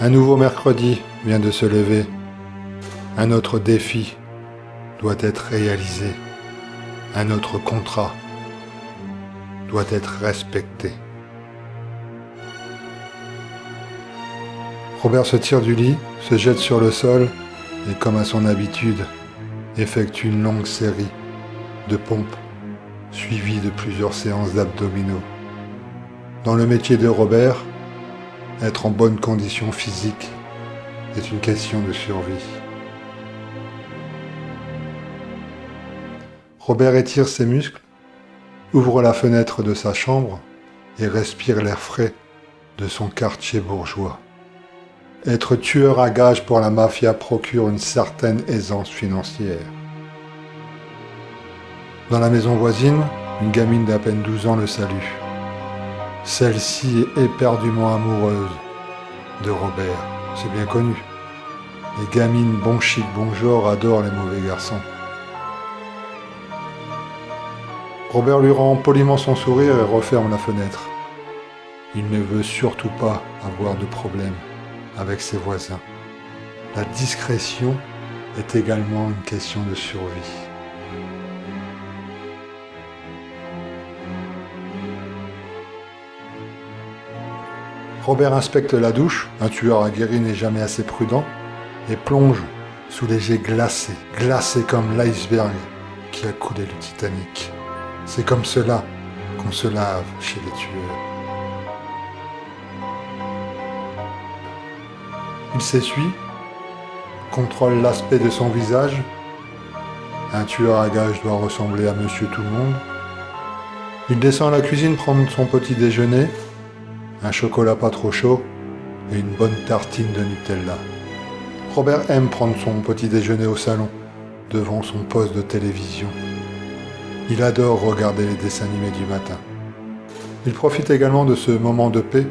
Un nouveau mercredi vient de se lever. Un autre défi doit être réalisé. Un autre contrat doit être respecté. Robert se tire du lit, se jette sur le sol et, comme à son habitude, effectue une longue série de pompes suivies de plusieurs séances d'abdominaux. Dans le métier de Robert, être en bonne condition physique est une question de survie. Robert étire ses muscles, ouvre la fenêtre de sa chambre et respire l'air frais de son quartier bourgeois. Être tueur à gages pour la mafia procure une certaine aisance financière. Dans la maison voisine, une gamine d'à peine 12 ans le salue. Celle-ci est éperdument amoureuse de Robert, c'est bien connu. Les gamines bon chic, bon genre adorent les mauvais garçons. Robert lui rend poliment son sourire et referme la fenêtre. Il ne veut surtout pas avoir de problème avec ses voisins. La discrétion est également une question de survie. Robert inspecte la douche, un tueur aguerri n'est jamais assez prudent, et plonge sous les jets glacés, glacés comme l'iceberg qui a coulé le Titanic. C'est comme cela qu'on se lave chez les tueurs. Il s'essuie, contrôle l'aspect de son visage. Un tueur à gages doit ressembler à Monsieur Tout-le-Monde. Il descend à la cuisine prendre son petit déjeuner, un chocolat pas trop chaud et une bonne tartine de Nutella. Robert aime prendre son petit déjeuner au salon, devant son poste de télévision. Il adore regarder les dessins animés du matin. Il profite également de ce moment de paix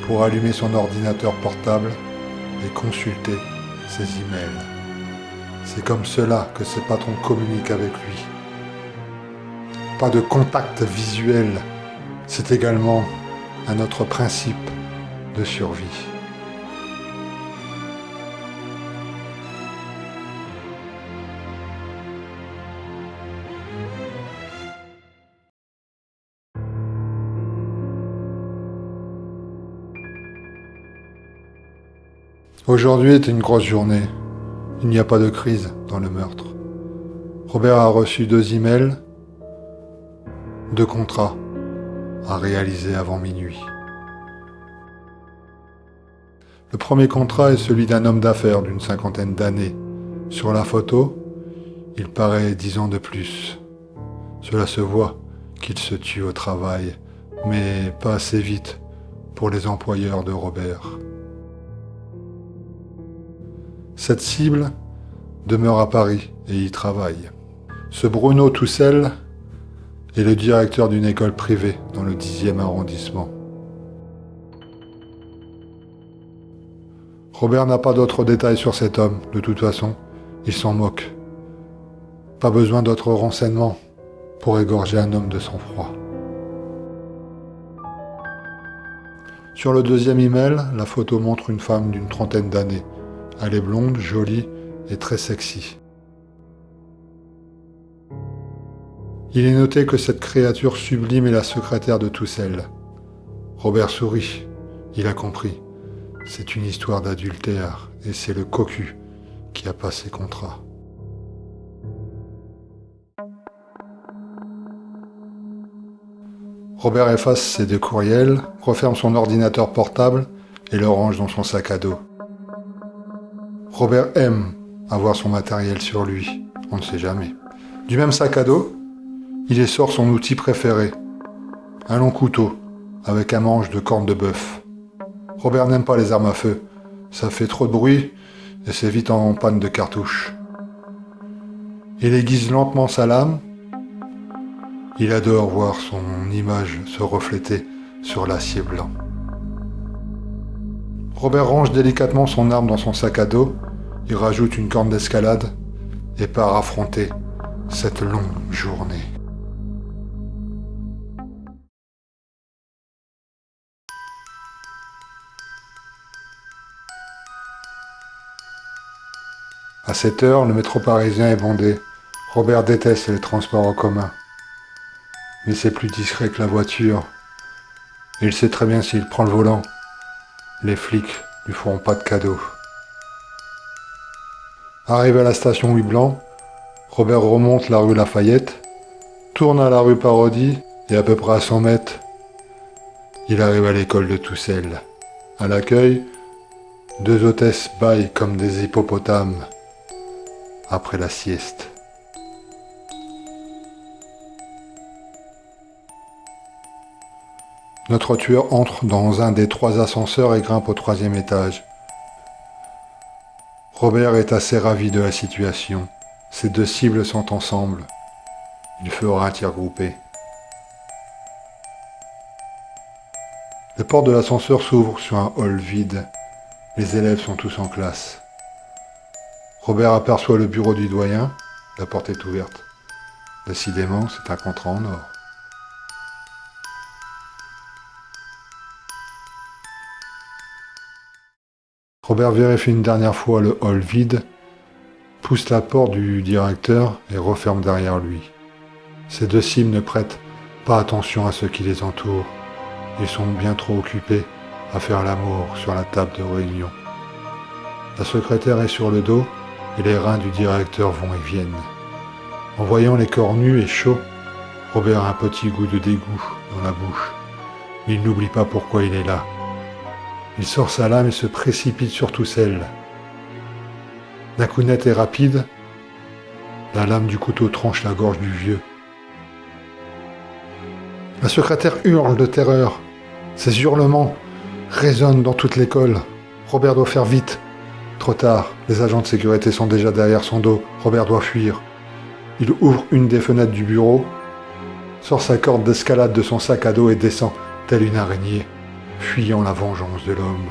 pour allumer son ordinateur portable et consulter ses emails. C'est comme cela que ses patrons communiquent avec lui. Pas de contact visuel, c'est également un autre principe de survie. Aujourd'hui est une grosse journée. Il n'y a pas de crise dans le meurtre. Robert a reçu 2 emails, 2 contrats à réaliser avant minuit. Le premier contrat est celui d'un homme d'affaires d'une 50aine d'années. Sur la photo, il paraît 10 ans de plus. Cela se voit qu'il se tue au travail, mais pas assez vite pour les employeurs de Robert. Cette cible demeure à Paris et y travaille. Ce Bruno Toussel est le directeur d'une école privée dans le 10e arrondissement. Robert n'a pas d'autres détails sur cet homme, de toute façon, il s'en moque. Pas besoin d'autres renseignements pour égorger un homme de sang-froid. Sur le 2e email, la photo montre une femme d'une 30aine d'années. Elle est blonde, jolie et très sexy. Il est noté que cette créature sublime est la secrétaire de Toussel. Robert sourit. Il a compris. C'est une histoire d'adultère et c'est le cocu qui a passé contrat. Robert efface ses 2 courriels, referme son ordinateur portable et le range dans son sac à dos. Robert aime avoir son matériel sur lui, on ne sait jamais. Du même sac à dos, il sort son outil préféré, un long couteau avec un manche de corne de bœuf. Robert n'aime pas les armes à feu, ça fait trop de bruit et c'est vite en panne de cartouche. Il aiguise lentement sa lame, il adore voir son image se refléter sur l'acier blanc. Robert range délicatement son arme dans son sac à dos, il rajoute une corne d'escalade et part affronter cette longue journée. À cette heure, le métro parisien est bondé. Robert déteste les transports en commun. Mais c'est plus discret que la voiture. Et il sait très bien s'il prend le volant, les flics lui feront pas de cadeau. Arrivé à la station Louis Blanc, Robert remonte la rue Lafayette, tourne à la rue Parodie et à peu près à 100 mètres, il arrive à l'école de Toussel. À l'accueil, 2 hôtesses bâillent comme des hippopotames après la sieste. Notre tueur entre dans un des 3 ascenseurs et grimpe au 3e étage. Robert est assez ravi de la situation. Ces 2 cibles sont ensemble. Il fera un tir groupé. Les portes de l'ascenseur s'ouvrent sur un hall vide. Les élèves sont tous en classe. Robert aperçoit le bureau du doyen. La porte est ouverte. Décidément, c'est un contrat en or. Robert vérifie une dernière fois le hall vide, pousse la porte du directeur et referme derrière lui. Ces 2 cibles ne prêtent pas attention à ceux qui les entourent. Ils sont bien trop occupés à faire l'amour sur la table de réunion. La secrétaire est sur le dos et les reins du directeur vont et viennent. En voyant les corps nus et chauds, Robert a un petit goût de dégoût dans la bouche. Mais il n'oublie pas pourquoi il est là. Il sort sa lame et se précipite sur Toussel. D'un coup net et rapide, la lame du couteau tranche la gorge du vieux. La secrétaire hurle de terreur. Ses hurlements résonnent dans toute l'école. Robert doit faire vite. Trop tard, les agents de sécurité sont déjà derrière son dos. Robert doit fuir. Il ouvre une des fenêtres du bureau, sort sa corde d'escalade de son sac à dos et descend, telle une araignée, fuyant la vengeance de l'homme.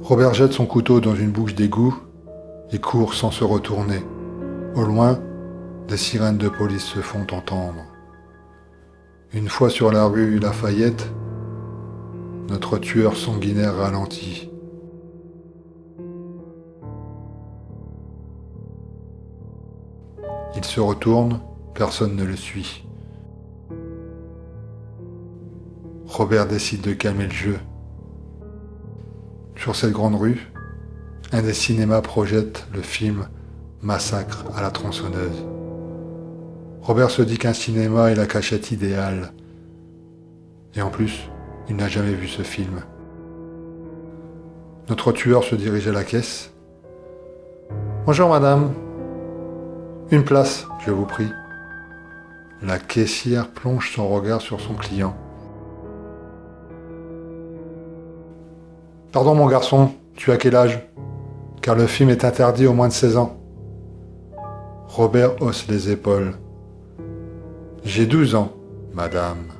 Robert jette son couteau dans une bouche d'égout et court sans se retourner. Au loin, des sirènes de police se font entendre. Une fois sur la rue Lafayette, notre tueur sanguinaire ralentit. Il se retourne, personne ne le suit. Robert décide de calmer le jeu. Sur cette grande rue, un des cinémas projette le film Massacre à la tronçonneuse. Robert se dit qu'un cinéma est la cachette idéale. Et en plus, il n'a jamais vu ce film. Notre tueur se dirige à la caisse. « Bonjour madame. Une place, je vous prie. » La caissière plonge son regard sur son client. « Pardon mon garçon, tu as quel âge ? Car le film est interdit aux moins de 16 ans. » Robert hausse les épaules. « J'ai 12 ans, madame. »